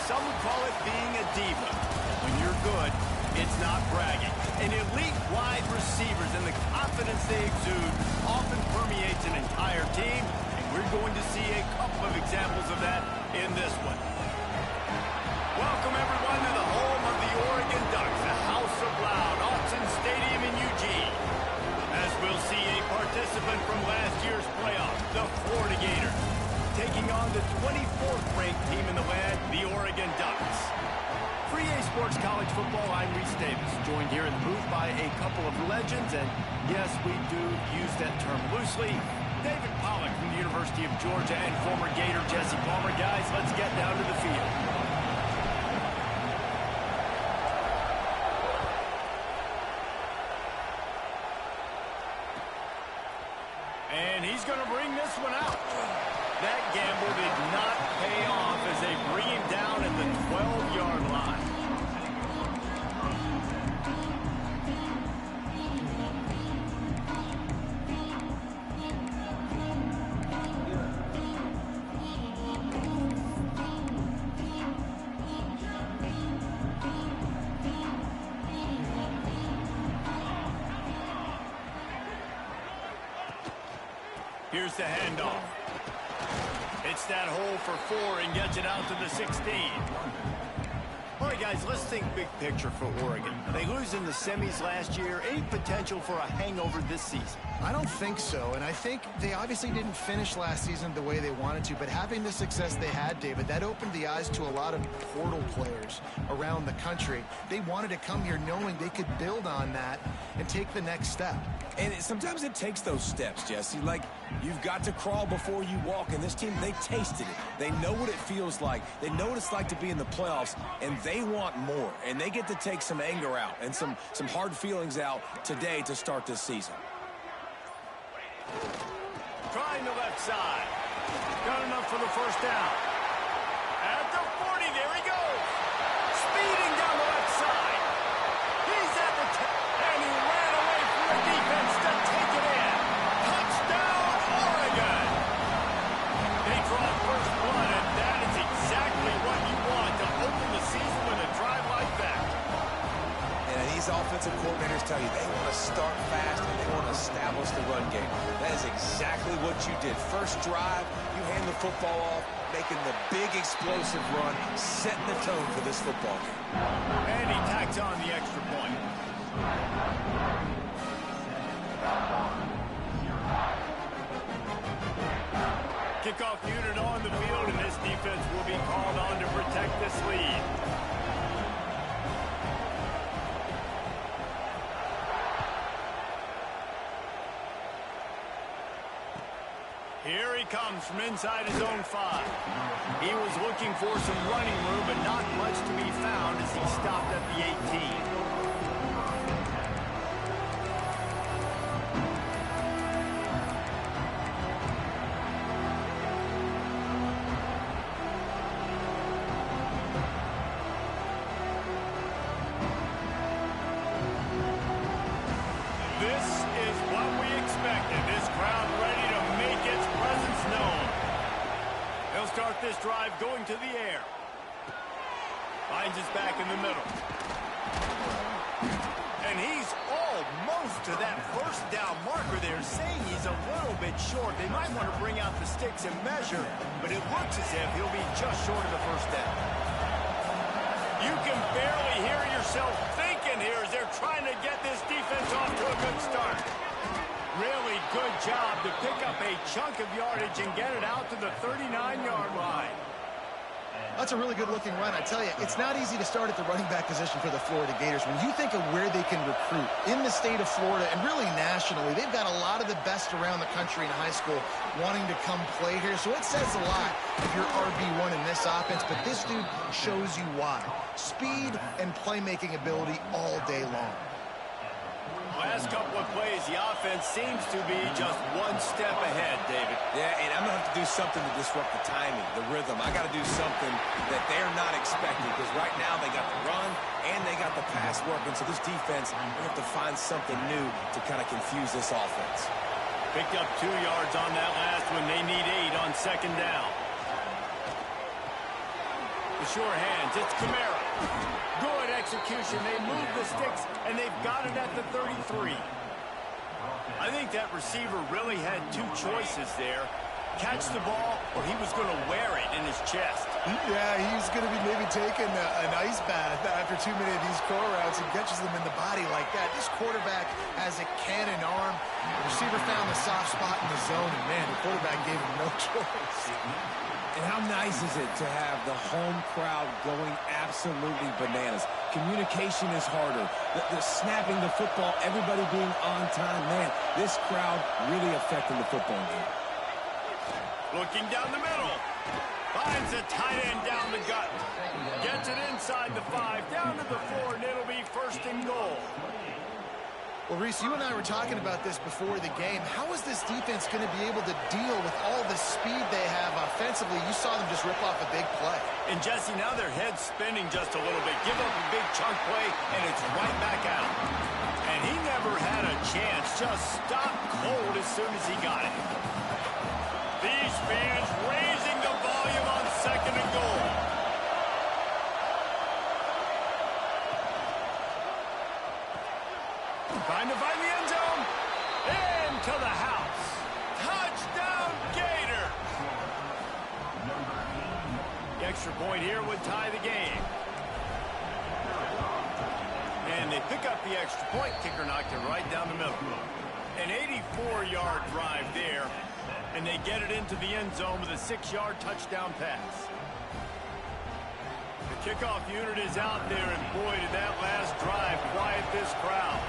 some would call it being a diva. When you're good, it's not bragging. And elite wide receivers and the confidence they exude often permeates an entire team, and we're going to see a couple of examples of that in this one. Welcome, everyone, to the home of the Oregon Ducks, the House of Loud, Autzen Stadium in Eugene. As we'll see a participant from last year's playoff, the Florida Gators, taking on the 24th-ranked team in the land, the Oregon Ducks. Freeway Sports College Football, I'm Reese Davis, joined here in the booth by a couple of legends, and yes, we do use that term loosely. David Pollack from the University of Georgia and former Gator Jesse Palmer. Guys, let's get down to the field. And he's going to bring this one out. That gamble did not pay off as they bring him down at the 12-yard line. Here's the handoff. Hits that hole for 4 and gets it out to the 16. All right, guys, let's think big picture for Oregon. They lose in the semis last year. Any potential for a hangover this season? I don't think so, and I think they obviously didn't finish last season the way they wanted to, but having the success they had, David, that opened the eyes to a lot of portal players around the country. They wanted to come here knowing they could build on that and take the next step. And sometimes it takes those steps, Jesse. Like, you've got to crawl before you walk, and this team, they tasted it. They know what it feels like. They know what it's like to be in the playoffs, and they want more. And they get to take some anger out and some hard feelings out today to start this season. Trying the left side. Got enough for the first down. At the 40, there he goes. Speeding down the left side. He's at the 10, and he ran away from the defense to take it in. Touchdown, Oregon. They draw first blood, and that is exactly what you want to open the season with a drive like that. And these offensive coordinators tell you they want to start fast and they want to establish the run game. That is exactly what you did. First drive, you hand the football off, making the big explosive run, setting the tone for this football game. And he tacks on the extra point. Kickoff unit on the field, and this defense will be called on to protect this lead. Here he comes from inside his own 5. He was looking for some running room, but not much to be found as he stopped at the 18. This is what we expected. This crowd ready to make its presence known. They'll start this drive going to the air. Finds his back in the middle. And he's almost to that first down marker there, saying he's a little bit short. They might want to bring out the sticks and measure, but it looks as if he'll be just short of the first down. You can barely hear yourself thinking here as they're trying to get this defense off to a good start. Really good job to pick up a chunk of yardage and get it out to the 39-yard line. That's a really good-looking run. I tell you, it's not easy to start at the running back position for the Florida Gators. When you think of where they can recruit in the state of Florida and really nationally, they've got a lot of the best around the country in high school wanting to come play here. So it says a lot if you're RB1 in this offense, but this dude shows you why. Speed and playmaking ability all day long. Last couple of plays, the offense seems to be just one step ahead, David. Yeah, and I'm going to have to do something to disrupt the timing, the rhythm. I got to do something that they're not expecting because right now they got the run and they got the pass working. So this defense, they have to find something new to kind of confuse this offense. Picked up 2 yards on that last one. They need 8 on second down. The sure hands, it's Kamara. Good execution. They move the sticks, and they've got it at the 33. I think that receiver really had two choices there. Catch the ball, or he was going to wear it in his chest. Yeah, he's going to be maybe taking an ice bath after too many of these core routes and catches them in the body like that. This quarterback has a cannon arm. The receiver found the soft spot in the zone, and man, the quarterback gave him no choice. And how nice is it to have the home crowd going absolutely bananas? Communication is harder. The snapping the football, everybody being on time. Man, this crowd really affecting the football game. Looking down the middle. Finds a tight end down the gut. Gets it inside the 5, down to the 4, and it'll be first and goal. Well, Reese, you and I were talking about this before the game. How is this defense going to be able to deal with all the speed they have offensively? You saw them just rip off a big play. And, Jesse, now their head's spinning just a little bit. Give up a big chunk play, and it's right back out. And he never had a chance. Just stopped cold as soon as he got it. These fans raising the volume on second and goal. Trying to find the end zone. Into the house. Touchdown, Gators. The extra point here would tie the game. And they pick up the extra point. Kicker knocked it right down the middle. An 84-yard drive there. And they get it into the end zone with a 6-yard touchdown pass. The kickoff unit is out there, and boy, did that last drive quiet this crowd.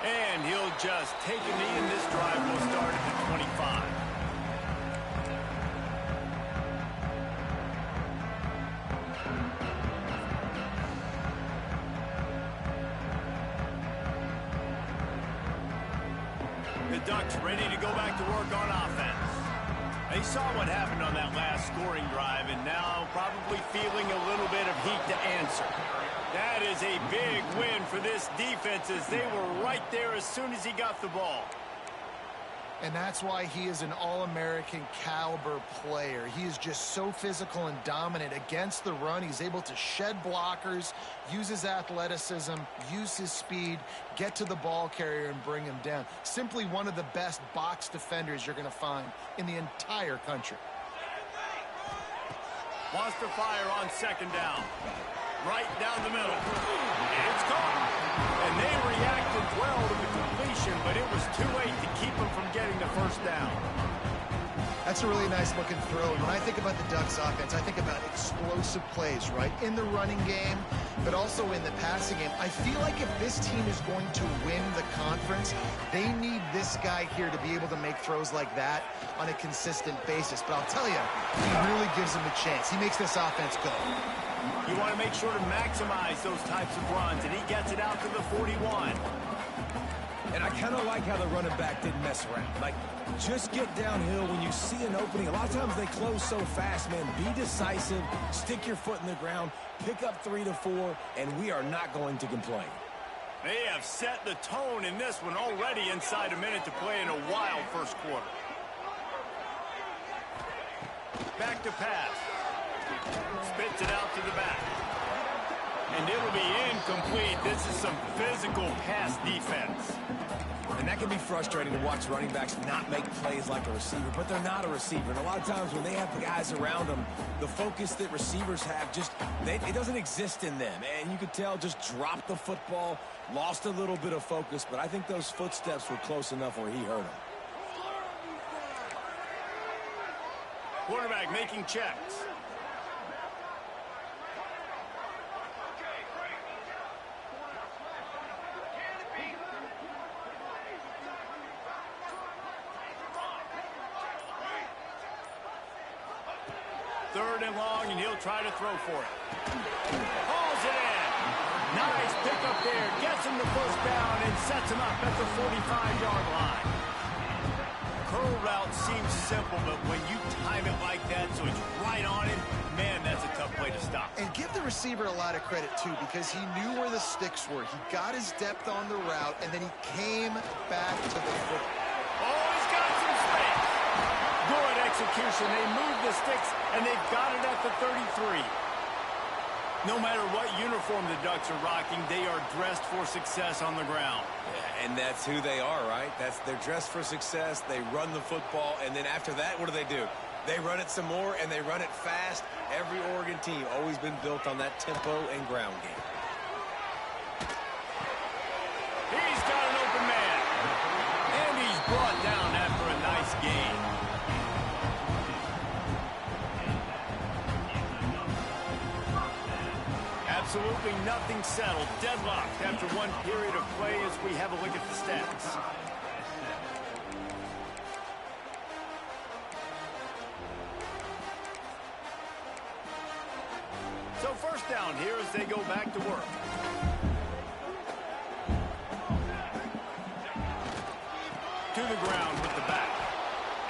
And he'll just take a knee, and this drive will start at the 25. The Ducks ready to go back to work on offense. They saw what happened on that last scoring drive, and now probably feeling a little bit of heat to answer. That is a big win for this defense, as they were right there as soon as he got the ball. And that's why he is an All-American caliber player. He is just so physical and dominant against the run. He's able to shed blockers, use his athleticism, use his speed, get to the ball carrier and bring him down. Simply one of the best box defenders you're going to find in the entire country. Wants to fire on second down. Right down the middle. It's gone. And they reacted well to the completion, but it was too late to keep them from getting the first down. That's a really nice looking throw. And when I think about the Ducks offense, I think about explosive plays, right? In the running game, but also in the passing game. I feel like if this team is going to win the conference, they need this guy here to be able to make throws like that on a consistent basis. But I'll tell you, he really gives them a chance. He makes this offense go. You want to make sure to maximize those types of runs, and he gets it out to the 41. And I kind of like how the running back didn't mess around. Like, just get downhill when you see an opening. A lot of times they close so fast, man. Be decisive, stick your foot in the ground, pick up 3 to 4, and we are not going to complain. They have set the tone in this one already inside a minute to play in a wild first quarter. Back to pass. Spits it out to the back. And it'll be incomplete. This is some physical pass defense. And that can be frustrating to watch running backs not make plays like a receiver, but they're not a receiver. And a lot of times when they have the guys around them, the focus that receivers have just, it doesn't exist in them. And you could tell just dropped the football, lost a little bit of focus, but I think those footsteps were close enough where he hurt him. Quarterback making checks. Third and long, and he'll try to throw for it. Hauls it in. Nice pickup there. Gets him the first down and sets him up at the 45-yard line. Curl route seems simple, but when you time it like that so it's right on him, man, that's a tough play to stop. And give the receiver a lot of credit, too, because he knew where the sticks were. He got his depth on the route, and then he came back to the foot. Oh, he's got some space. Good execution. They moved the sticks, and they've got it at the 33. No matter what uniform the Ducks are rocking, they are dressed for success on the ground. Yeah, and that's who they are, right? They're dressed for success. They run the football, and then after that, what do? They run it some more, and they run it fast. Every Oregon team always been built on that tempo and ground game. He's got an open man. And he's brought down after a nice gain. Absolutely nothing settled. Deadlocked after one period of play as we have a look at the stats. So first down here as they go back to work. To the ground with the back.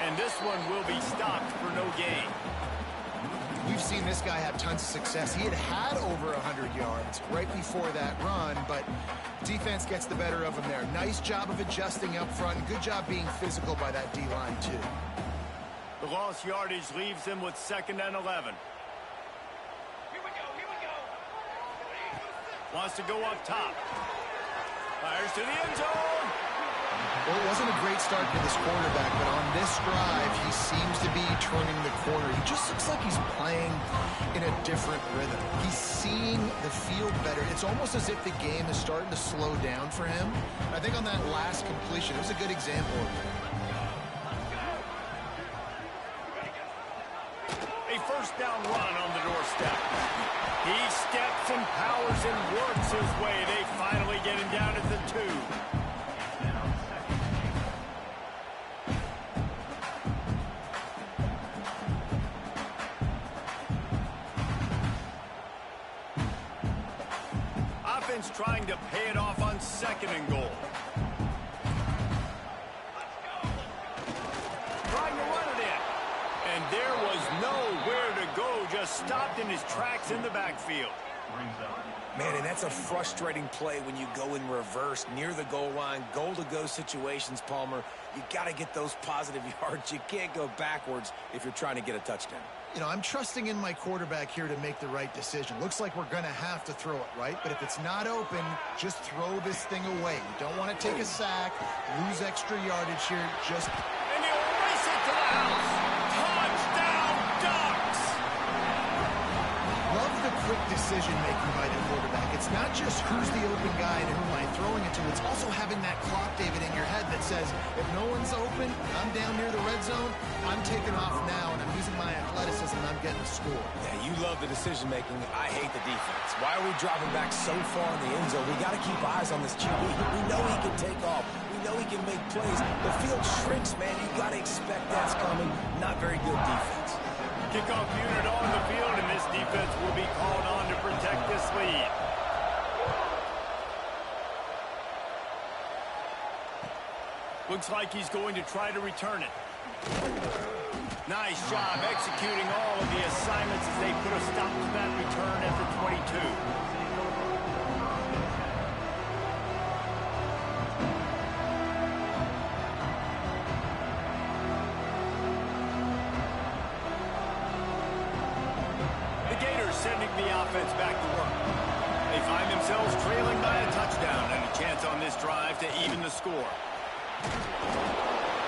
And this one will be stopped for no gain. We've seen this guy have tons of success. He had over 100 yards right before that run, but defense gets the better of him there. Nice job of adjusting up front, and good job being physical by that D-line, too. The lost yardage leaves them with 2nd and 11. Wants to go up top. Fires to the end zone. Well, it wasn't a great start for this quarterback, but on this drive, he seems to be turning the corner. He just looks like he's playing in a different rhythm. He's seeing the field better. It's almost as if the game is starting to slow down for him. I think on that last completion, it was a good example of it. A first down run on the doorstep. He steps and powers and works his way. They finally get him down at the 2. Offense trying to pay it off on 2nd and goal. Trying to run it in. And there was nowhere to go, just stopped in his tracks in the backfield. Man, and that's a frustrating play when you go in reverse near the goal line, goal-to-go situations, Palmer. You got to get those positive yards. You can't go backwards if you're trying to get a touchdown. You know, I'm trusting in my quarterback here to make the right decision. Looks like we're going to have to throw it, right? But if it's not open, just throw this thing away. You don't want to take a sack, lose extra yardage here. Just... And he'll race it to the house. Touchdown, Ducks! Love the quick decision-making by the quarterback. It's not just who's the open guy and who am I throwing it to. It's also having that clock, David, in your head that says, if no one's open, I'm down near the red zone, I'm taking off now, and I'm using my athleticism, and I'm getting a score. Yeah, you love the decision-making. I hate the defense. Why are we dropping back so far in the end zone? We got to keep eyes on this QB. We know he can take off. We know he can make plays. The field shrinks, man. You got to expect that's coming. Not very good defense. Kickoff unit on the field, and this defense will be called on to protect this lead. Looks like he's going to try to return it. Nice job executing all of the assignments as they put a stop to that return at the 22. Sending the offense back to work. They find themselves trailing by a touchdown and a chance on this drive to even the score.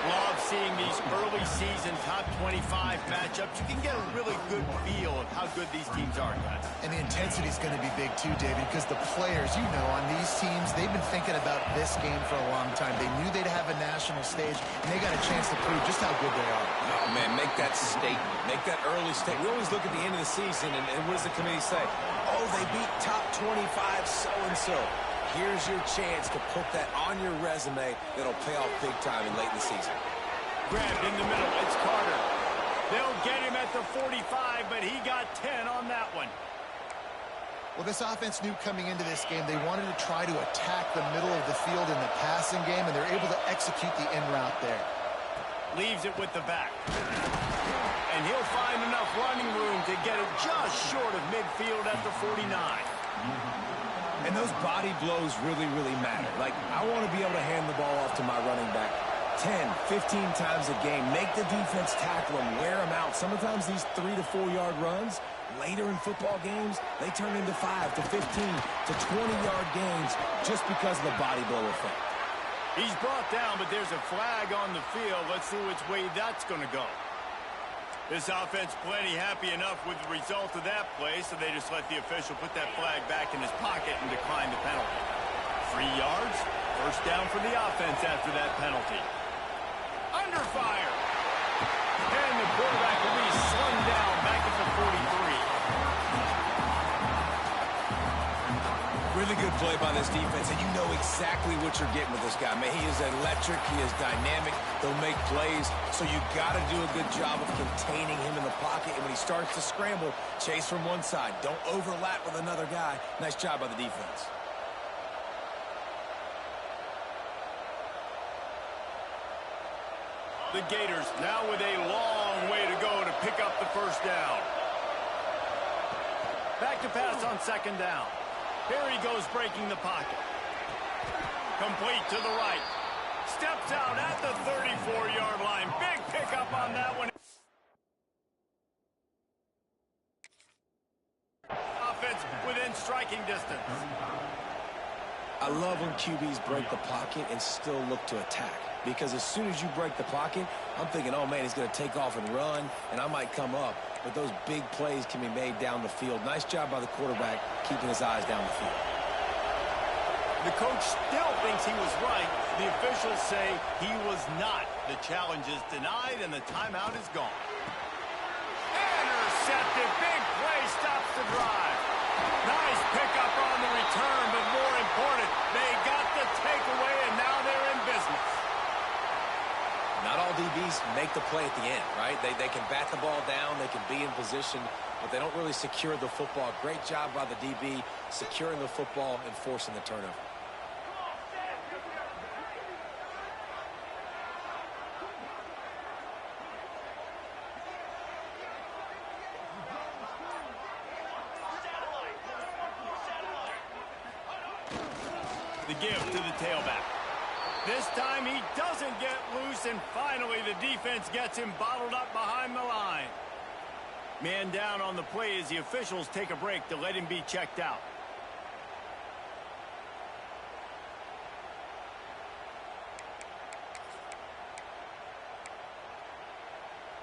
Love seeing these early season top 25 matchups. You can get a really good feel of how good these teams are, guys. And the intensity is going to be big too, David, because the players, you know, on these teams, they've been thinking about this game for a long time. They knew they'd have a national stage, and they got a chance to prove just how good they are. Oh, man, make that statement. Make that early statement. We always look at the end of the season, and what does the committee say? Oh, they beat top 25 so-and-so. Here's your chance to put that on your resume that'll pay off big time in late in the season. Grabbed in the middle. It's Carter. They'll get him at the 45, but he got 10 on that one. Well, this offense knew coming into this game they wanted to try to attack the middle of the field in the passing game, and they're able to execute the in route there. Leaves it with the back. And he'll find enough running room to to get it just short of midfield at the 49. And those body blows really, really matter. Like, I want to be able to hand the ball off to my running back 10, 15 times a game. Make the defense tackle them, wear them out. Sometimes these 3 to 4 yard runs, later in football games, they turn into 5 to 15 to 20-yard gains just because of the body blow effect. He's brought down, but there's a flag on the field. Let's see which way that's going to go. This offense plenty happy enough with the result of that play, so they just let the official put that flag back in his pocket and decline the penalty. 3 yards, first down for the offense after that penalty. Under fire. And the quarterback will be slung down back at the 43. Really good play by this defense, and you know exactly what you're getting with this guy. Man, he is electric. He is dynamic. He'll make plays, so you got to do a good job of containing him in the pocket. And when he starts to scramble, chase from one side. Don't overlap with another guy. Nice job by the defense. The Gators now with a long way to go to pick up the first down. Back to pass on second down. Here he goes breaking the pocket. Complete to the right. Steps out at the 34-yard line. Big pickup on that one. Offense within striking distance. I love when QBs break the pocket and still look to attack. Because as soon as you break the pocket, I'm thinking, oh, man, he's going to take off and run, and I might come up. But those big plays can be made down the field. Nice job by the quarterback keeping his eyes down the field. The coach still thinks he was right. The officials say he was not. The challenge is denied, and the timeout is gone. Intercepted. Big play stops the drive. Nice pickup on the return, but more important, they got the takeaway, and now they're in business. Not all DBs make the play at the end, right? They can bat the ball down, they can be in position, but they don't really secure the football. Great job by the DB securing the football and forcing the turnover. The give to the tailback. This time he doesn't get loose, and finally the defense gets him bottled up behind the line. Man down on the play as the officials take a break to let him be checked out.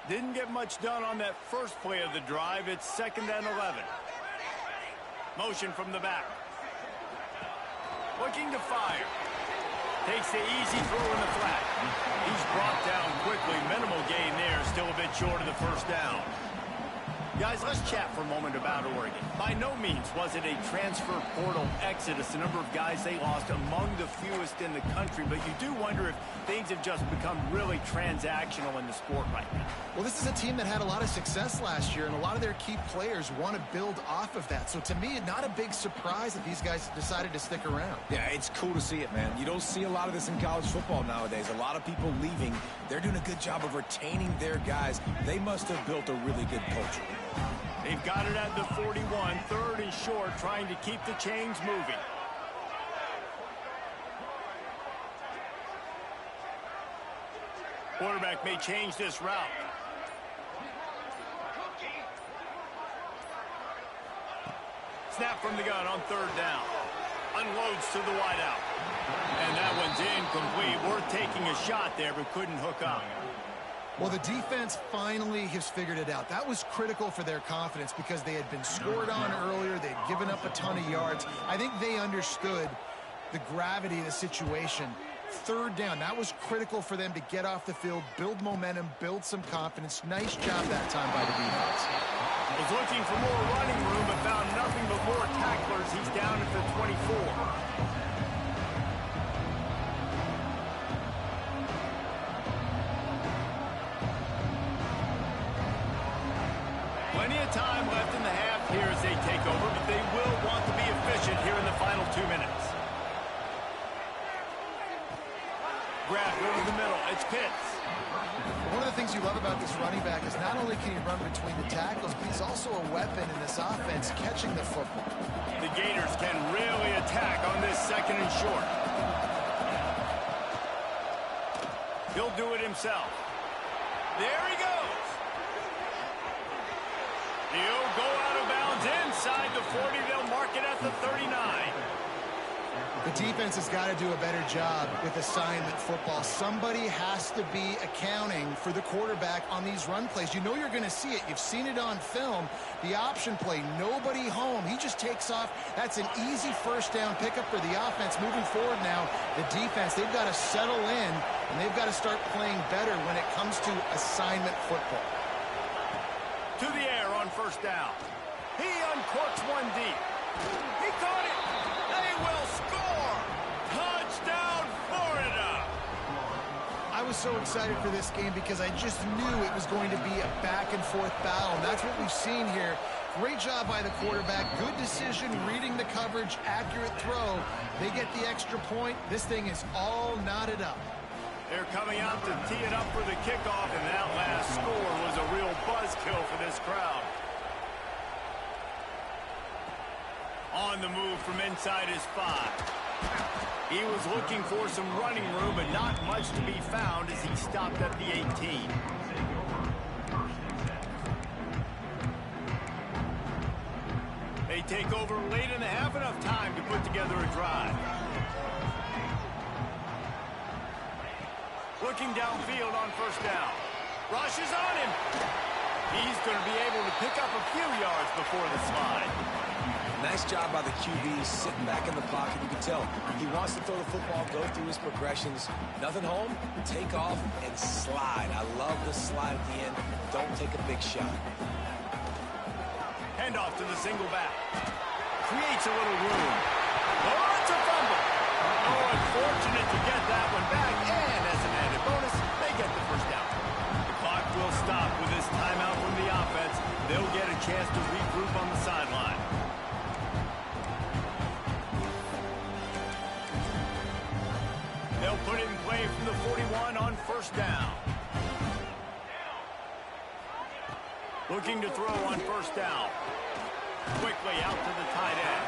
Didn't get much done on that first play of the drive. It's 2nd and 11. Motion from the back. Looking to fire. Takes the easy throw in the flat. He's brought down quickly. Minimal gain there. Still a bit short of the first down. Guys, let's chat for a moment about Oregon. By no means was it a transfer portal exodus. The number of guys they lost among the fewest in the country. But you do wonder if things have just become really transactional in the sport right now. Well, this is a team that had a lot of success last year, and a lot of their key players want to build off of that. So to me, not a big surprise that these guys decided to stick around. Yeah, it's cool to see it, man. You don't see a lot of this in college football nowadays. A lot of people leaving. They're doing a good job of retaining their guys. They must have built a really good culture. They've got it at the 41, 3rd and short, trying to keep the chains moving. Quarterback may change this route. Snap from the gun on 3rd down. Unloads to the wideout. And that one's incomplete. Worth taking a shot there, but couldn't hook up. Well, the defense finally has figured it out. That was critical for their confidence because they had been scored on earlier. They'd given up a ton of yards. I think they understood the gravity of the situation. 3rd down, that was critical for them to get off the field, build momentum, build some confidence. Nice job that time by the defense. Was looking for more running room, but found nothing but more tacklers. He's down at the 24. Plenty of time left in the half here as they take over, but they will want to be efficient here in the final 2 minutes. Grab over the middle. It's Pitts. One of the things you love about this running back is not only can he run between the tackles, but he's also a weapon in this offense catching the football. The Gators can really attack on this second and short. He'll do it himself. There he goes. He'll go out of bounds inside the 40. They'll mark it at the 39. The defense has got to do a better job with assignment football. Somebody has to be accounting for the quarterback on these run plays. You know you're going to see it. You've seen it on film. The option play, nobody home. He just takes off. That's an easy first down pickup for the offense. Moving forward now, the defense, they've got to settle in, and they've got to start playing better when it comes to assignment football. To the air on first down. He uncorks one deep. He caught it. They will score. Touchdown, Florida. I was so excited for this game because I just knew it was going to be a back-and-forth battle, and that's what we've seen here. Great job by the quarterback. Good decision, reading the coverage, accurate throw. They get the extra point. This thing is all knotted up. They're coming out to tee it up for the kickoff, and that last score was a real buzzkill for this crowd. On the move from inside his 5. He was looking for some running room, but not much to be found as he stopped at the 18. They take over late in the half, enough time to put together a drive. Looking downfield on first down. Rush is on him. He's going to be able to pick up a few yards before the slide. Nice job by the QB sitting back in the pocket. You can tell he wants to throw the football, go through his progressions. Nothing home, take off, and slide. I love the slide at the end. Don't take a big shot. Handoff to the single back. Creates a little room. Oh, it's a fumble. Oh, unfortunate to get that one back. And as an added bonus, they get the first down. The clock will stop with this timeout from the offense. They'll get a chance to regroup on the sideline. They'll put it in play from the 41 on first down. Looking to throw on first down. Quickly out to the tight end.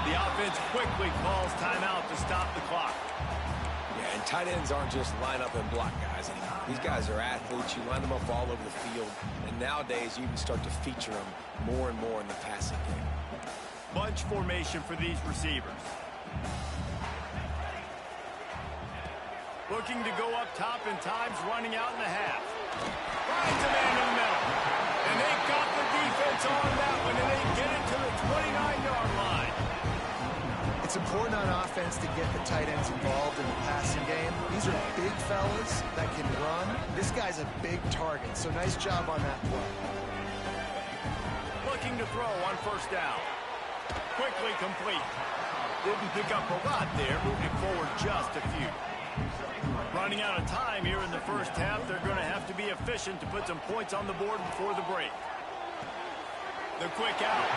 The offense quickly calls timeout to stop the clock. Yeah, and tight ends aren't just line up and block guys anymore. These guys are athletes. You line them up all over the field. And nowadays, you can start to feature them more and more in the passing game. Bunch formation for these receivers. Looking to go up top in times, running out in the half. Finds a man in the middle. And they got the defense on that one, and they get it to the 29-yard line. It's important on offense to get the tight ends involved in the passing game. These are big fellas that can run. This guy's a big target, so nice job on that play. Looking to throw on first down. Quickly complete. Didn't pick up a lot there, moving forward just a few. Running out of time here in the first half, they're going to have to be efficient to put some points on the board before the break. The quick out,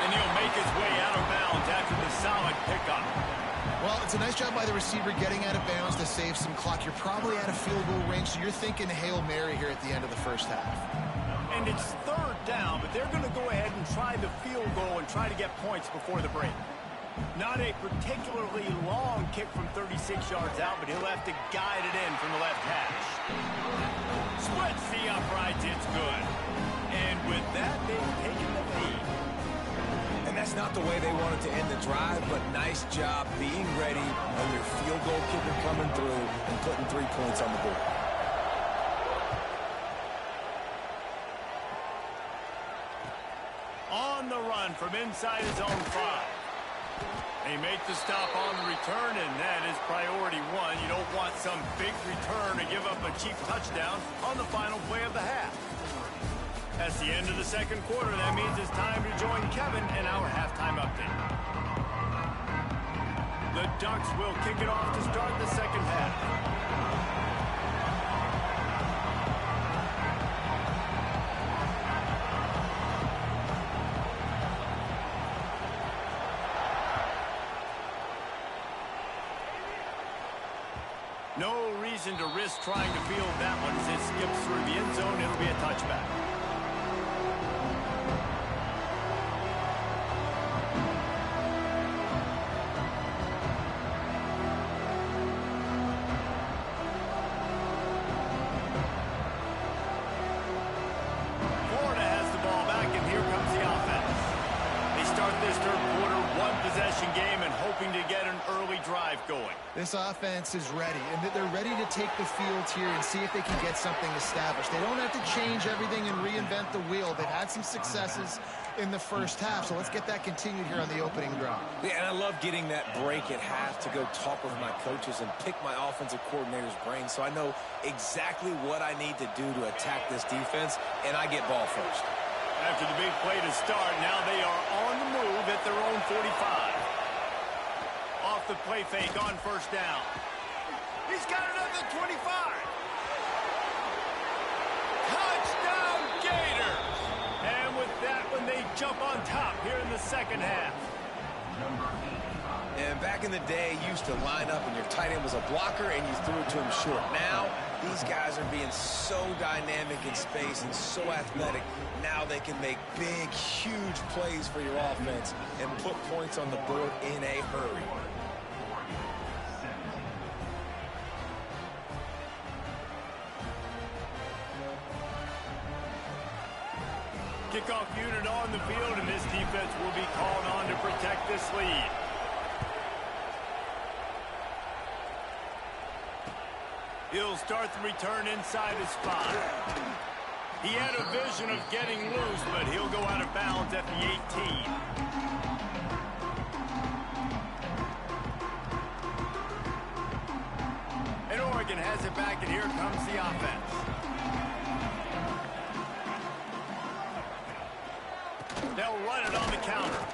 and he'll make his way out of bounds after the solid pickup. Well, it's a nice job by the receiver getting out of bounds to save some clock. You're probably out of field goal range, so you're thinking Hail Mary here at the end of the first half. And it's third down, but they're going to go ahead and try the field goal and try to get points before the break. Not a particularly long kick from 36 yards out, but he'll have to guide it in from the left hash. Splits the uprights, it's good. And with that, they've taken the lead. And that's not the way they wanted to end the drive, but nice job being ready when your field goal kicker coming through and putting 3 points on the board. On the run from inside his own 5. They make the stop on the return, and that is priority one. You don't want some big return to give up a cheap touchdown on the final play of the half. That's the end of the second quarter. That means it's time to join Kevin in our halftime update. The Ducks will kick it off to start the second half. No reason to risk trying to field that one as it skips through the end zone. It'll be a touchback. Florida has the ball back, and here comes the offense. They start this third quarter one-possession game and hoping to get an early drive going. This offense is ready, and they're ready to take the field here and see if they can get something established. They don't have to change everything and reinvent the wheel. They've had some successes in the first half, so let's get that continued here on the opening drive. Yeah, and I love getting that break at half to go talk with my coaches and pick my offensive coordinator's brain so I know exactly what I need to do to attack this defense, and I get ball first. After the big play to start, now they are on the move at their own 45. Off the play fake on first down. He's got it at the 25. Touchdown Gators! And with that one, they jump on top here in the second half. And back in the day, you used to line up and your tight end was a blocker and you threw it to him short. Now, these guys are being so dynamic in space and so athletic. Now they can make big, huge plays for your offense and put points on the board in a hurry. Kickoff unit on the field, and this defense will be called on to protect this lead. He'll start the return inside his 5. He had a vision of getting loose, but he'll go out of bounds at the 18. And Oregon has it back, and here comes the offense. They'll run it on the counter.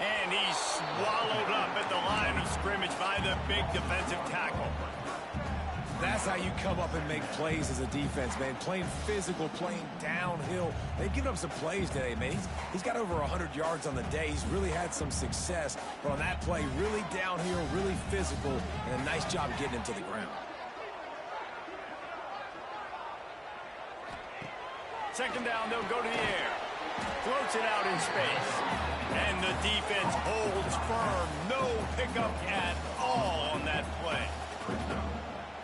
And he's swallowed up at the line of scrimmage by the big defensive tackle. That's how you come up and make plays as a defense, man. Playing physical, playing downhill. They've given up some plays today, man. He's got over 100 yards on the day. He's really had some success. But on that play, really downhill, really physical, and a nice job getting him to the ground. Second down, they'll go to the air. Floats it out in space. And the defense holds firm. No pickup at all on that play.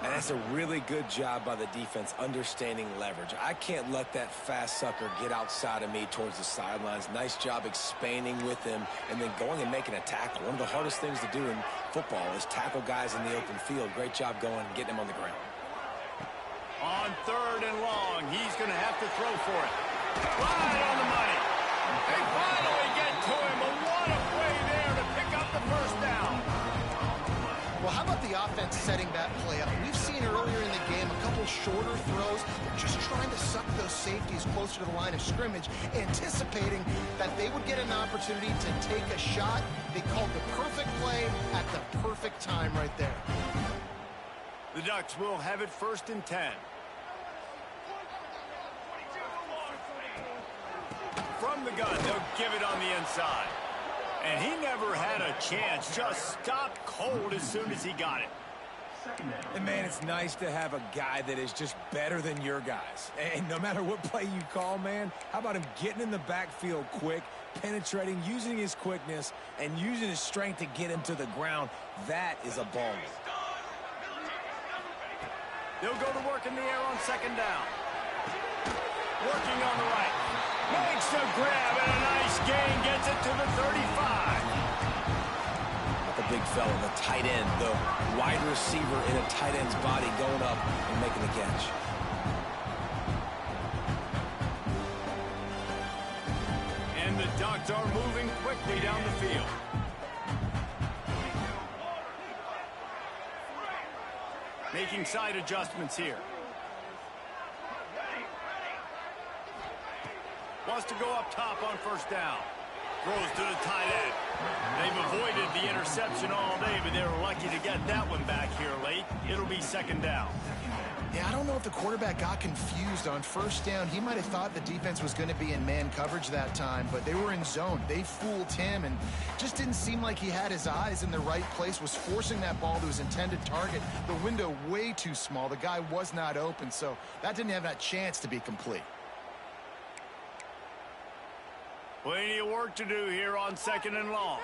And that's a really good job by the defense understanding leverage. I can't let that fast sucker get outside of me towards the sidelines. Nice job expanding with him and then going and making a tackle. One of the hardest things to do in football is tackle guys in the open field. Great job going and getting him on the ground. On third and long, he's going to have to throw for it. Right on the money. They finally get to him. But what a play there to pick up the first down. Well, how about the offense setting that play up? We've seen earlier in the game a couple shorter throws, just trying to suck those safeties closer to the line of scrimmage, anticipating that they would get an opportunity to take a shot. They called the perfect play at the perfect time right there. The Ducks will have it 1st and 10. From the gun, they'll give it on the inside. And he never had a chance, just stopped cold as soon as he got it. And, man, it's nice to have a guy that is just better than your guys. And no matter what play you call, man, how about him getting in the backfield quick, penetrating, using his quickness, and using his strength to get him to the ground? That is a baller. They'll go to work in the air on second down. Working on the right. Makes a grab and a nice gain. Gets it to the 35. The big fella, the tight end, the wide receiver in a tight end's body going up and making the catch. And the Ducks are moving quickly down the field. Making side adjustments here. Wants to go up top on first down. Throws to the tight end. They've avoided the interception all day, but they were lucky to get that one back here late. It'll be second down. Yeah, I don't know if the quarterback got confused on first down. He might have thought the defense was going to be in man coverage that time, but they were in zone. They fooled him and just didn't seem like he had his eyes in the right place, was forcing that ball to his intended target. The window way too small. The guy was not open, so that didn't have that chance to be complete. Plenty of work to do here on 2nd and long.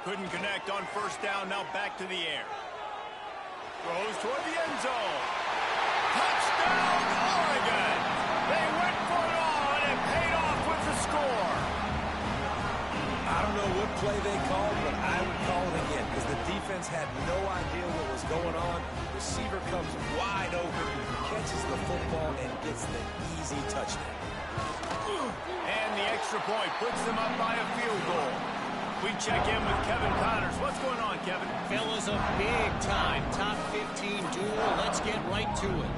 Couldn't connect on first down, now back to the air. Throws toward the end zone. Touchdown, Oregon! They went for it all, and it paid off with the score. I don't know what play they called, but I would call it again because the defense had no idea what was going on. Receiver comes wide open, catches the football, and gets the easy touchdown. And the extra point puts them up by a field goal. We check in with Kevin Connors. What's going on, Kevin? Fellas, a big-time top 15 duel. Let's get right to it.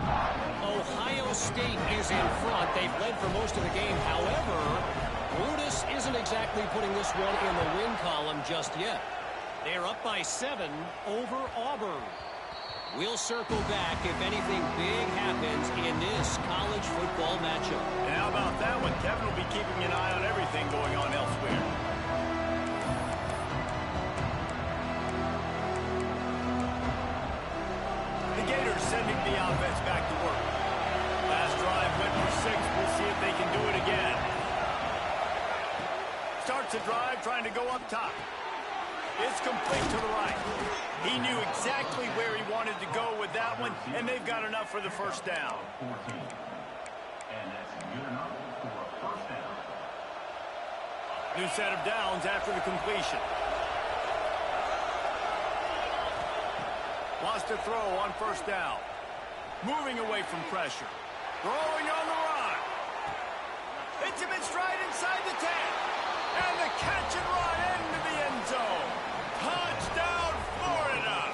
Ohio State is in front. They've led for most of the game. However, Brutus isn't exactly putting this one in the win column just yet. They're up by 7 over Auburn. We'll circle back if anything big happens in this college football matchup. And how about that one? Kevin will be keeping an eye on everything going on elsewhere. The Gators sending the offense back to work. Last drive went for 6. We'll see if they can do it again. Starts the drive trying to go up top. It's complete to the right. He knew exactly where he wanted to go with that one, and they've got enough for the first down. New set of downs after the completion. Wants to throw on first down. Moving away from pressure. Throwing on the run. Hits him in stride inside the 10. And the catch and run into the end zone. Touchdown, Florida.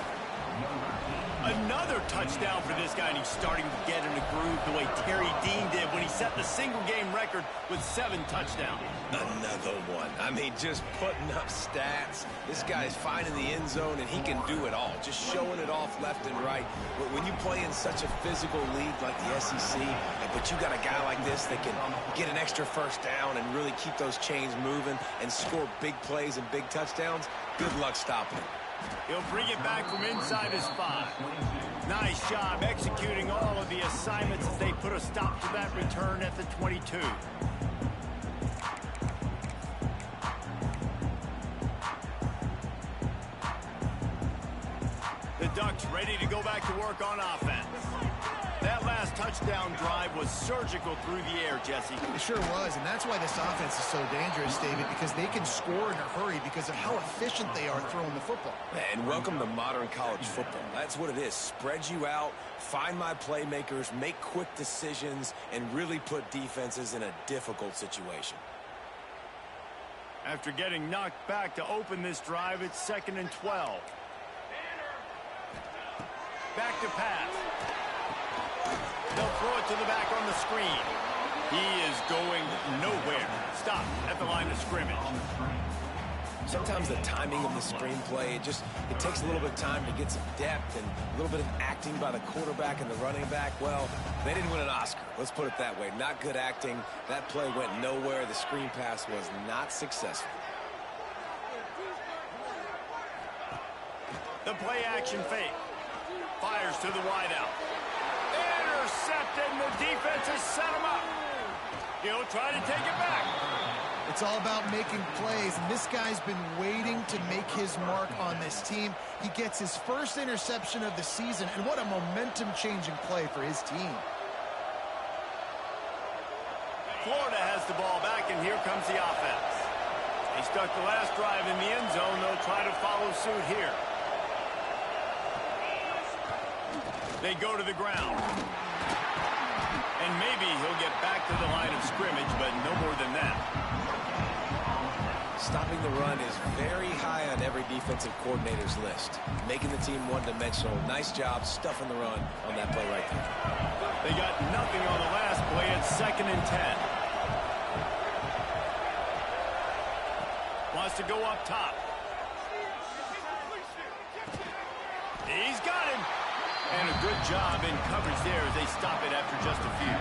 Another touchdown for this guy, and he's starting to get in a groove the way Terry Dean did when he set the single-game record with 7 touchdowns. Another one. I mean, just putting up stats. This guy's finding the end zone, and he can do it all. Just showing it off left and right. When you play in such a physical league like the SEC, but you got a guy like this that can get an extra first down and really keep those chains moving and score big plays and big touchdowns, good luck stopping him. He'll bring it back from inside his 5. Nice job executing all of the assignments as they put a stop to that return at the 22. The Ducks ready to go back to work on offense. That last touchdown drive was surgical through the air, Jesse. It sure was, and that's why this offense is so dangerous, David, because they can score in a hurry because of how efficient they are throwing the football. And welcome to modern college football. That's what it is. Spread you out, find my playmakers, make quick decisions, and really put defenses in a difficult situation. After getting knocked back to open this drive, it's 2nd and 12. Back to pass. They'll throw it to the back on the screen. He is going nowhere. Stop at the line of scrimmage. Sometimes the timing of the screenplay, it takes a little bit of time to get some depth and a little bit of acting by the quarterback and the running back. Well, they didn't win an Oscar. Let's put it that way. Not good acting. That play went nowhere. The screen pass was not successful. The play action fake. Fires to the wideout. Intercepted, and the defense has set him up. He'll try to take it back. It's all about making plays, and this guy's been waiting to make his mark on this team. He gets his first interception of the season, and what a momentum-changing play for his team. Florida has the ball back, and here comes the offense. They stuck the last drive in the end zone. They'll try to follow suit here. They go to the ground. And maybe he'll get back to the line of scrimmage, but no more than that. Stopping the run is very high on every defensive coordinator's list. Making the team one-dimensional. Nice job stuffing the run on that play right there. They got nothing on the last play. It's 2nd and 10. Wants to go up top. He's got him. And a good job in coverage there as they stop it after just a few.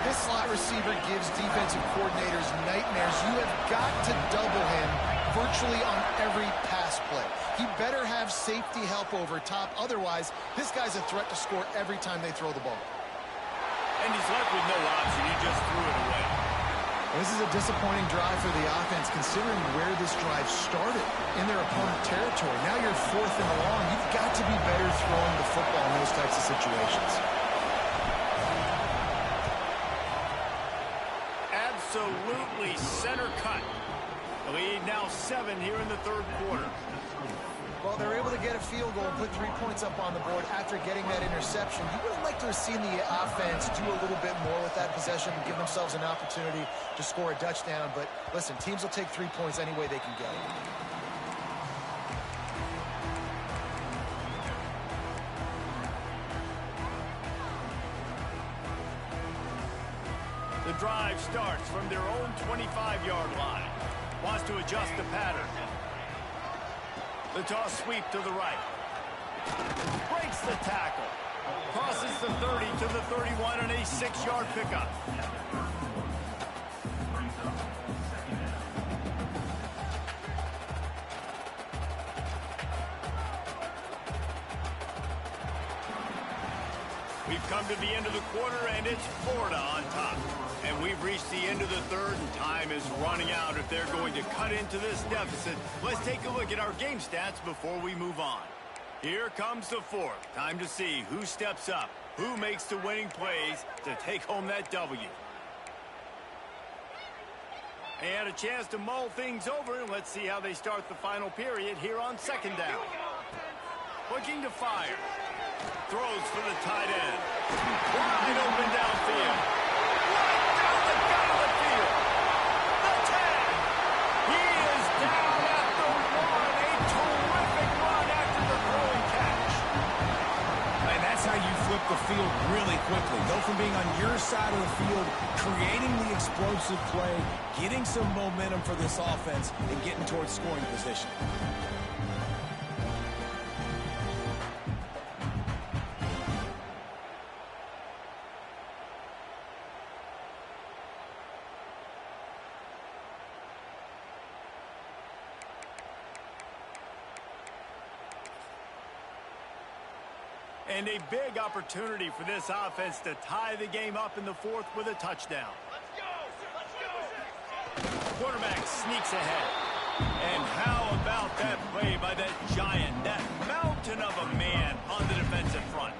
This slot receiver gives defensive coordinators nightmares. You have got to double him virtually on every pass play. He better have safety help over top. Otherwise, this guy's a threat to score every time they throw the ball. And he's left with no option. He just threw it away. This is a disappointing drive for the offense, considering where this drive started, in their opponent territory. Now you're 4th and long. You've got to be better throwing the football in those types of situations. Absolutely center cut. The lead now 7 here in the third quarter. Well, they're able to get a field goal and put 3 points up on the board after getting that interception. You would have liked to have seen the offense do a little bit more with that possession and give themselves an opportunity to score a touchdown. But listen, teams will take 3 points any way they can get it. The drive starts from their own 25-yard line. Wants to adjust the pattern. The toss sweep to the right. Breaks the tackle. Crosses the 30 to the 31 and a 6-yard pickup. We've come to the end of the quarter, and it's Florida on top. And we've reached the end of the third, and time is running out if they're going to cut into this deficit. Let's take a look at our game stats before we move on. Here comes the fourth. Time to see who steps up, who makes the winning plays to take home that W. And a chance to mull things over, and let's see how they start the final period here on second down. Looking to fire. Throws for the tight end. Wide open downfield. Right down the gut of the field. The 10. He is down at the 1. A terrific run after the throwing catch. And that's how you flip the field really quickly. Go from being on your side of the field, creating the explosive play, getting some momentum for this offense, and getting towards scoring position. And a big opportunity for this offense to tie the game up in the fourth with a touchdown. Quarterback sneaks ahead. And how about that play by that giant, that mountain of a man on the defensive front?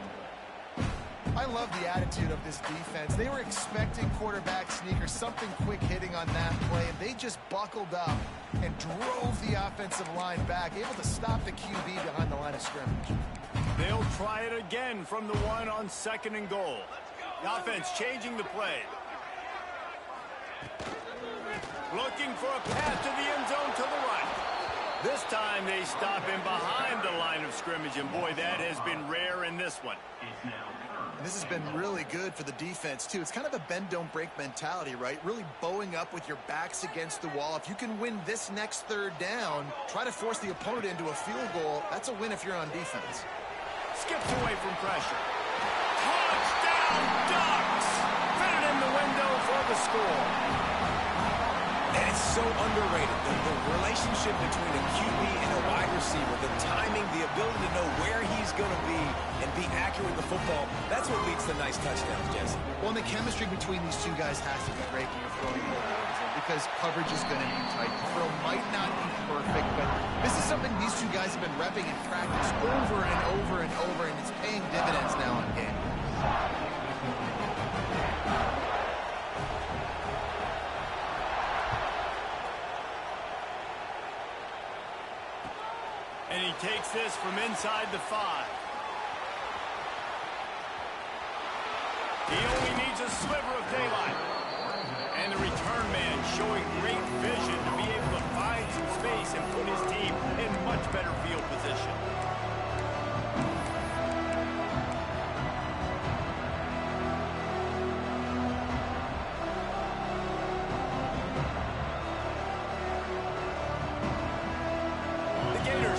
I love the attitude of this defense. They were expecting quarterback sneak or something quick hitting on that play, and they just buckled up and drove the offensive line back, able to stop the QB behind the line of scrimmage. They'll try it again from the 1 on 2nd and goal. The offense changing the play. Looking for a path to the end zone to the right. This time they stop him behind the line of scrimmage, and boy, that has been rare in this one. And this has been really good for the defense, too. It's kind of a bend-don't-break mentality, right? Really bowing up with your backs against the wall. If you can win this next third down, try to force the opponent into a field goal. That's a win if you're on defense. Skips away from pressure. Touchdown Ducks! Fitted in the window for the score. And it's so underrated, the relationship between a QB and a wide receiver, the timing, the ability to know where he's going to be and be accurate with the football, that's what leads to nice touchdowns, Jesse. Well, and the chemistry between these two guys has to be great when you're throwing footballs, because coverage is going to be tight. The throw might not be perfect, but this is something these two guys have been repping in practice over and over and over, and it's paying dividends now in game. And he takes this from inside the 5. He only needs a sliver of daylight. And the return man showing great vision to be able to find some space and put his team in much better field position.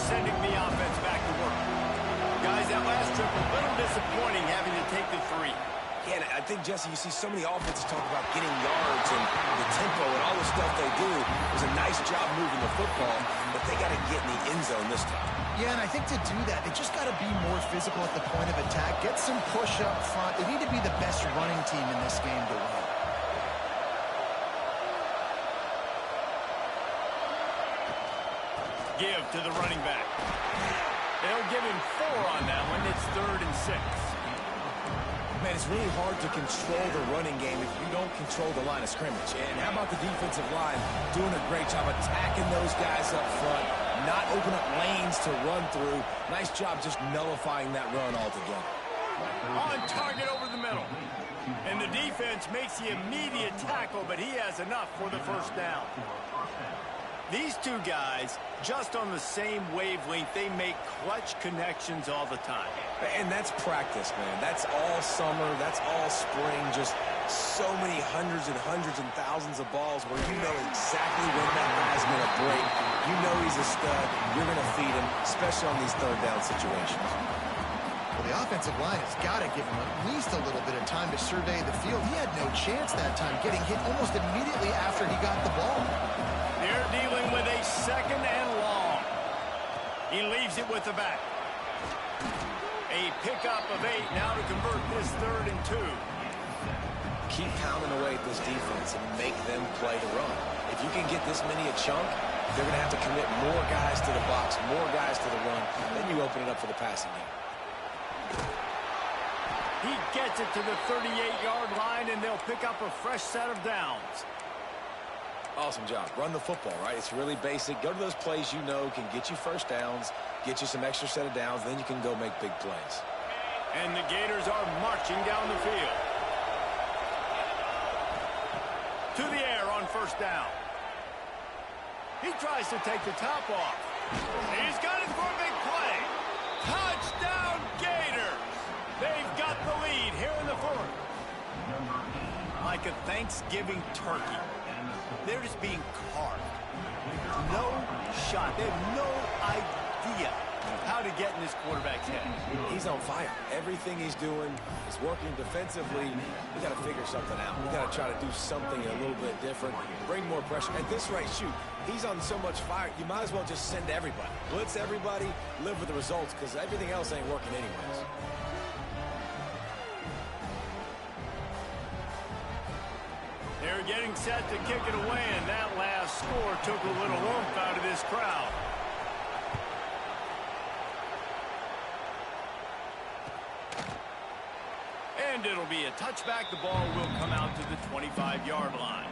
Sending the offense back to work. that last trip a little disappointing having to take the 3. Yeah, and I think, Jesse, you see so many offenses talk about getting yards and the tempo and all the stuff they do. It was a nice job moving the football, but they got to get in the end zone this time. Yeah, and I think to do that, they just got to be more physical at the point of attack, get some push up front. They need to be the best running team in this game to win. Give to the running back. They'll give him 4 on that one. It's 3rd and 6. Man, it's really hard to control the running game if you don't control the line of scrimmage. And how about the defensive line doing a great job attacking those guys up front, not open up lanes to run through. Nice job just nullifying that run altogether. On target over the middle. And the defense makes the immediate tackle, but he has enough for the first down. These two guys, just on the same wavelength, they make clutch connections all the time. And that's practice, man. That's all summer. That's all spring. Just so many hundreds and thousands of balls where you know exactly when that guy's going to break. You know he's a stud. You're going to feed him, especially on these third down situations. Well, the offensive line has got to give him at least a little bit of time to survey the field. He had no chance that time, getting hit almost immediately after he got the ball. They're dealing with a 2nd and long. He leaves it with the back. A pickup of 8 now to convert this 3rd and 2. Keep pounding away at this defense and make them play the run. If you can get this many a chunk, they're going to have to commit more guys to the box, more guys to the run. Then you open it up for the passing game. He gets it to the 38-yard line, and they'll pick up a fresh set of downs. Awesome job. Run the football, right? It's really basic. Go to those plays you know can get you first downs, get you some extra set of downs, then you can go make big plays. And the Gators are marching down the field. To the air on first down. He tries to take the top off. He's got it for a big play. Touchdown, Gators! They've got the lead here in the 4th. Like a Thanksgiving turkey. They're just being carved. No shot. They have no idea how to get in this quarterback's head. He's on fire. Everything he's doing is working defensively. We got to figure something out. We got to try to do something a little bit different. Bring more pressure. At this rate, shoot, he's on so much fire, you might as well just send everybody. Blitz everybody, live with the results, because everything else ain't working anyways. They're getting set to kick it away, and that last score took a little oomph out of this crowd. And it'll be a touchback. The ball will come out to the 25-yard line.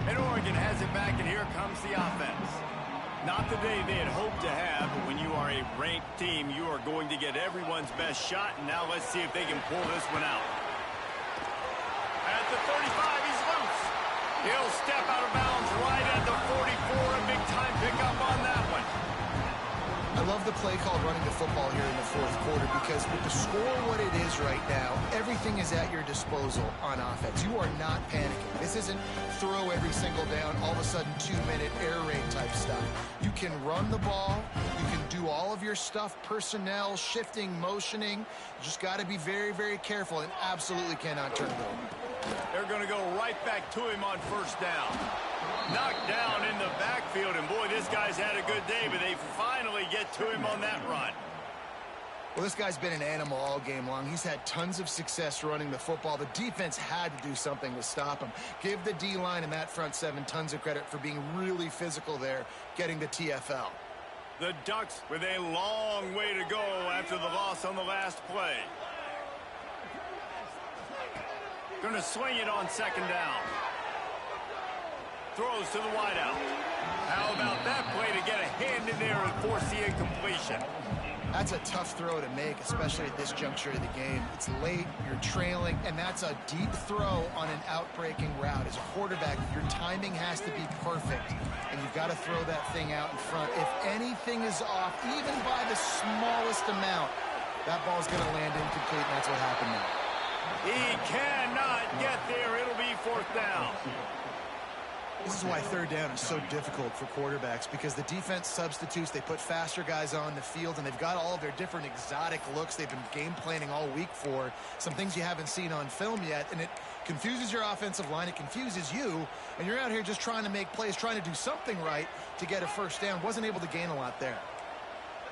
And Oregon has it back, and here comes the offense. Not the day they had hoped to have, but when you are a ranked team, you are going to get everyone's best shot, and now let's see if they can pull this one out. At the 35, he's loose. He'll step out of bounds right at the 44, a big-time pickup on that one. I love the play call running the football here in the 4th quarter because with the score what it is right now, everything is at your disposal on offense. You are not panicking. This isn't throw every single down, all of a sudden 2-minute air raid type stuff. You can run the ball. You can do all of your stuff, personnel, shifting, motioning. You just got to be very, very careful and absolutely cannot turn it over. They're going to go right back to him on first down. Knocked down in the backfield, and boy, this guy's had a good day, but they finally get to him on that run. Well, this guy's been an animal all game long. He's had tons of success running the football. The defense had to do something to stop him. Give the D-line and that front 7 tons of credit for being really physical there, getting the TFL. The Ducks with a long way to go after the loss on the last play. Going to swing it on second down. Throws to the wideout. How about that play to get a hand in there and force the incompletion? That's a tough throw to make, especially at this juncture of the game. It's late, you're trailing, and that's a deep throw on an outbreaking route. As a quarterback, your timing has to be perfect, and you've got to throw that thing out in front. If anything is off, even by the smallest amount, that ball's going to land incomplete, and that's what happened now. He cannot get there. It'll be fourth down. This is why third down is so difficult for quarterbacks, because the defense substitutes, they put faster guys on the field, and they've got all of their different exotic looks they've been game planning all week for, some things you haven't seen on film yet, and it confuses your offensive line, it confuses you, and you're out here just trying to make plays, trying to do something right to get a first down. Wasn't able to gain a lot there.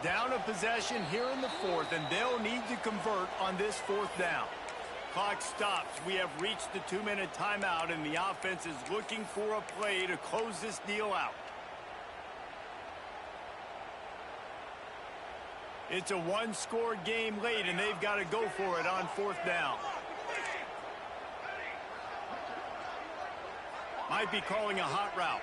Down a possession here in the fourth, and they'll need to convert on this fourth down. Clock stops. We have reached the 2-minute timeout, and the offense is looking for a play to close this deal out. It's a one-score game late, and they've got to go for it on fourth down. Might be calling a hot route.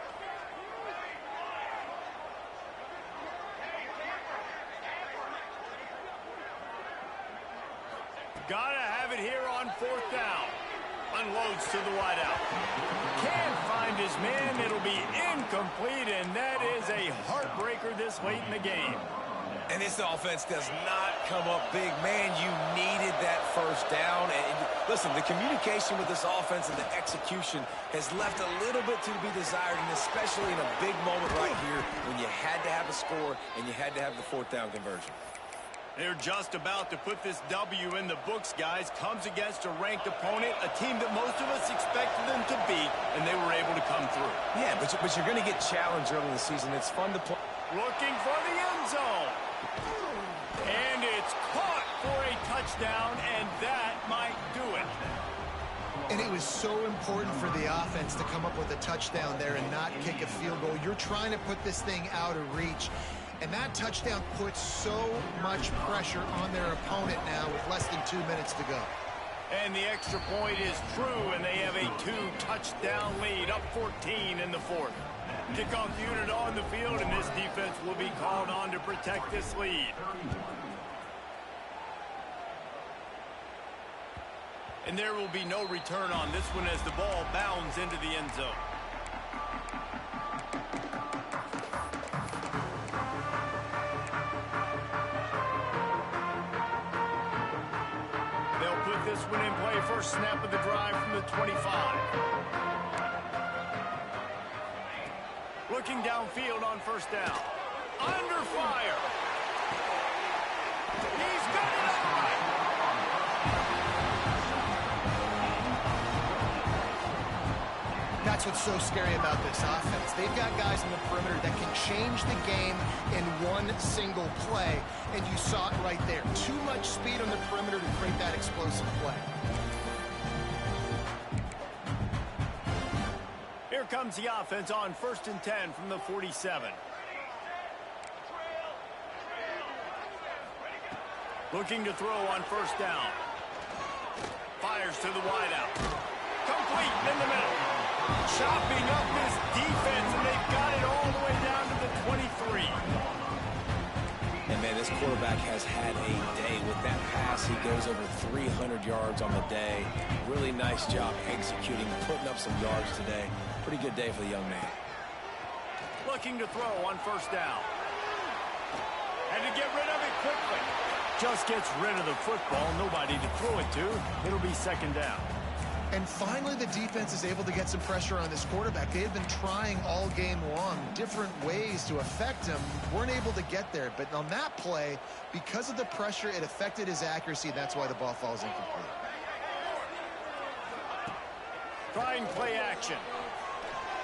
Gotta have it here on fourth down. Unloads to the wideout. Can't find his man. It'll be incomplete, and that is a heartbreaker this late in the game. And this offense does not come up big. Man, you needed that first down. And listen, the communication with this offense and the execution has left a little bit to be desired, and especially in a big moment right here when you had to have a score and you had to have the fourth down conversion. They're just about to put this W in the books, guys. Comes against a ranked opponent, a team that most of us expected them to beat, and they were able to come through. Yeah, but you're going to get challenged early in the season. It's fun to play. Looking for the end zone. And it's caught for a touchdown, and that might do it. And it was so important for the offense to come up with a touchdown there and not kick a field goal. You're trying to put this thing out of reach. And that touchdown puts so much pressure on their opponent now with less than 2 minutes to go. And the extra point is true, and they have a 2-touchdown lead, up 14 in the fourth. Kickoff unit on the field, and this defense will be called on to protect this lead. And there will be no return on this one as the ball bounds into the end zone. This one in play, first snap of the drive from the 25. Looking downfield on first down. Under fire. He's got it all right. That's what's so scary about this offense. They've got guys in the perimeter that can change the game in one single play, and you saw it right there. Too much speed on the perimeter to create that explosive play. Here comes the offense on 1st and 10 from the 47. Looking to throw on first down. Fires to the wideout. Complete in the middle. Chopping up this defense, and they've got it all the way down to the 23. And, man, this quarterback has had a day. With that pass, he goes over 300 yards on the day. Really nice job executing, putting up some yards today. Pretty good day for the young man. Looking to throw on first down. And to get rid of it quickly. Just gets rid of the football. Nobody to throw it to. It'll be second down. And finally, the defense is able to get some pressure on this quarterback. They had been trying all game long different ways to affect him. Weren't able to get there. But on that play, because of the pressure, it affected his accuracy. That's why the ball falls incomplete. Trying play action.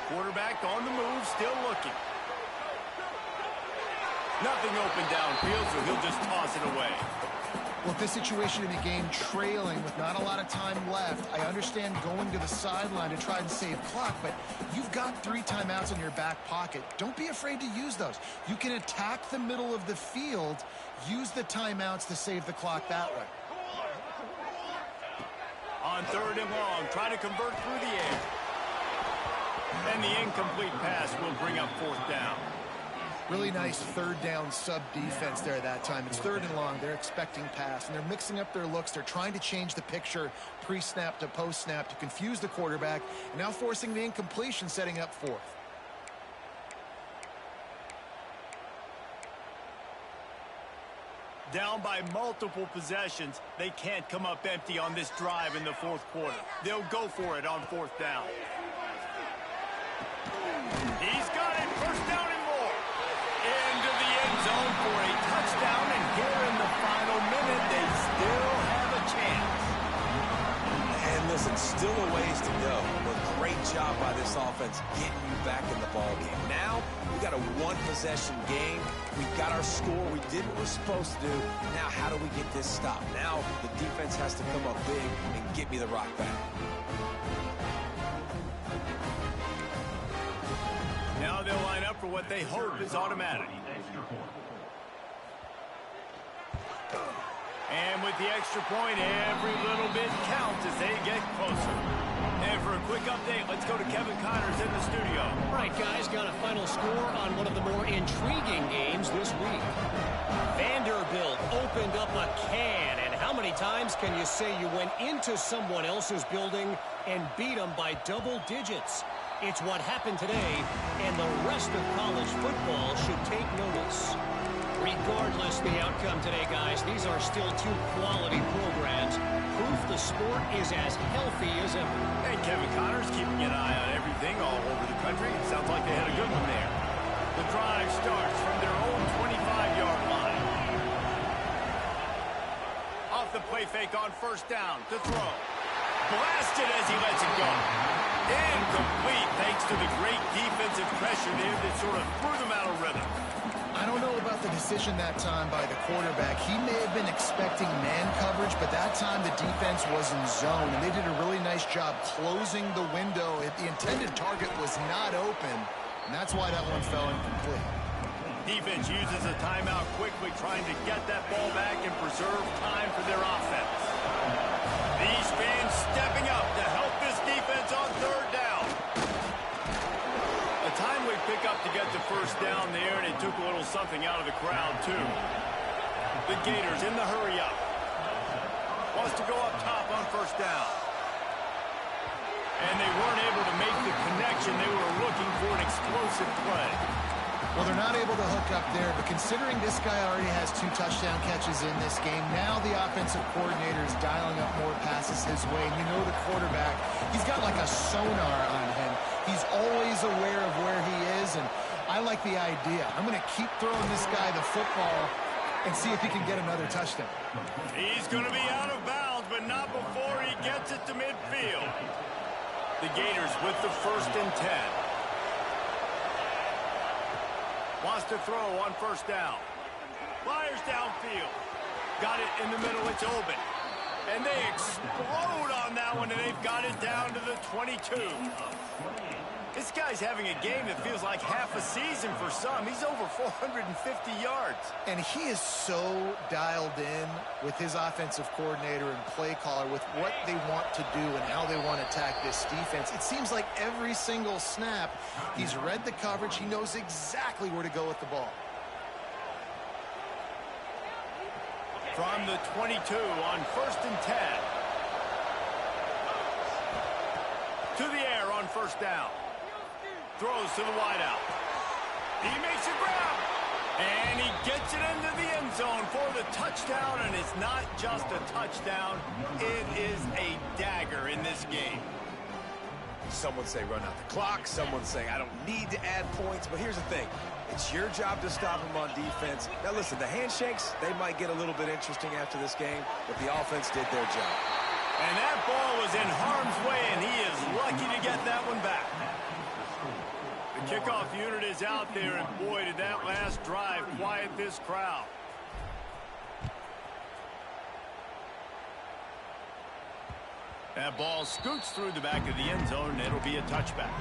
Quarterback on the move, still looking. Nothing open downfield, so he'll just toss it away. Well, this situation in the game, trailing with not a lot of time left, I understand going to the sideline to try and save clock, but you've got 3 timeouts in your back pocket. Don't be afraid to use those. You can attack the middle of the field, use the timeouts to save the clock that way. On 3rd and long, try to convert through the air. And the incomplete pass will bring up 4th down. Really nice 3rd down sub defense there that time. It's 3rd and long. They're expecting pass, and they're mixing up their looks. They're trying to change the picture pre-snap to post-snap to confuse the quarterback, and now forcing the incompletion, setting up 4th. Down by multiple possessions, they can't come up empty on this drive in the 4th quarter. They'll go for it on 4th down. zone for a touchdown, and here in the final minute, they still have a chance. And listen, still a ways to go, but great job by this offense getting you back in the ball game. Now, we got a one-possession game. We got our score. We did what we're supposed to do. Now, how do we get this stopped? Now, the defense has to come up big and get me the rock back. Now they'll line up for what they hope is automatic. And with the extra point, every little bit counts as they get closer. And for a quick update, let's go to Kevin Connors in the studio. All right, guys, got a final score on one of the more intriguing games this week. Vanderbilt opened up a can, and how many times can you say you went into someone else's building and beat them by double digits? It's what happened today, and the rest of college football should take notice. Regardless the outcome today, guys, these are still two quality programs. Proof the sport is as healthy as ever. And Kevin Connors keeping an eye on everything all over the country. It sounds like they had a good one there. The drive starts from their own 25-yard line. Off the play fake on first down to throw. Blasted as he lets it go. Incomplete thanks to the great defensive pressure there that sort of threw them out of rhythm. I don't know about the decision that time by the quarterback. He may have been expecting man coverage, but that time the defense was in zone, and they did a really nice job closing the window. The intended target was not open, and that's why that one fell incomplete. Defense uses a timeout quickly, trying to get that ball back and preserve time for their offense. These fans stepping up to help this defense on third down. A timely pickup to get the first down there, and it took a little something out of the crowd, too. The Gators in the hurry up. Wants to go up top on first down. And they weren't able to make the connection. They were looking for an explosive play. Well, they're not able to hook up there, but considering this guy already has 2 touchdown catches in this game, now the offensive coordinator is dialing up more passes his way. And you know the quarterback, he's got like a sonar on him. He's always aware of where he is, and I like the idea. I'm going to keep throwing this guy the football and see if he can get another touchdown. He's going to be out of bounds, but not before he gets it to midfield. The Gators with the 1st and 10. Wants to throw on first down. Fires downfield. Got it in the middle. It's open. And they explode on that one, and they've got it down to the 22. This guy's having a game that feels like half a season for some. He's over 450 yards. And he is so dialed in with his offensive coordinator and play caller with what they want to do and how they want to attack this defense. It seems like every single snap, he's read the coverage. He knows exactly where to go with the ball. From the 22 on 1st and 10. To the air on first down. Throws to the wideout. He makes a grab. And he gets it into the end zone for the touchdown. And it's not just a touchdown. It is a dagger in this game. Some would say run out the clock. Some would say I don't need to add points. But here's the thing. It's your job to stop him on defense. Now, listen, the handshakes, they might get a little bit interesting after this game, but the offense did their job. And that ball was in harm's way, and he is lucky to get that one back. The kickoff unit is out there, and boy, did that last drive quiet this crowd. That ball scoots through the back of the end zone, and it'll be a touchback.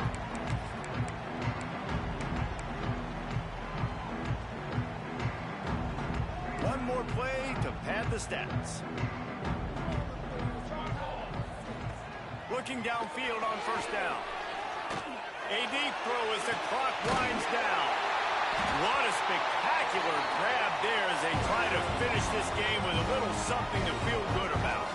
One more play to pad the stats. Looking downfield on first down. A deep throw as the clock winds down. What a spectacular grab there as they try to finish this game with a little something to feel good about.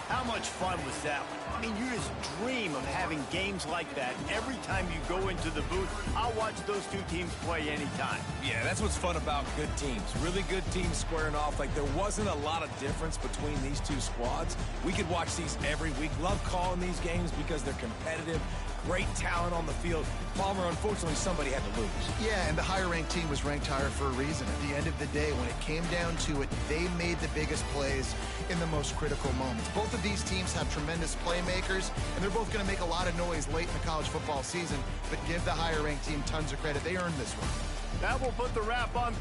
How much fun was that one? I mean, you just dream of having having games like that every time you go into the booth. I'll watch those two teams play anytime. Yeah, that's what's fun about good teams. Really good teams squaring off. Like, there wasn't a lot of difference between these two squads. We could watch these every week. Love calling these games because they're competitive. Great talent on the field. Palmer, unfortunately, somebody had to lose. Yeah, and the higher-ranked team was ranked higher for a reason. At the end of the day, when it came down to it, they made the biggest plays in the most critical moments. Both of these teams have tremendous playmakers, and they're both going to make a lot of noise late in the college football season, but give the higher-ranked team tons of credit. They earned this one. That will put the wrap on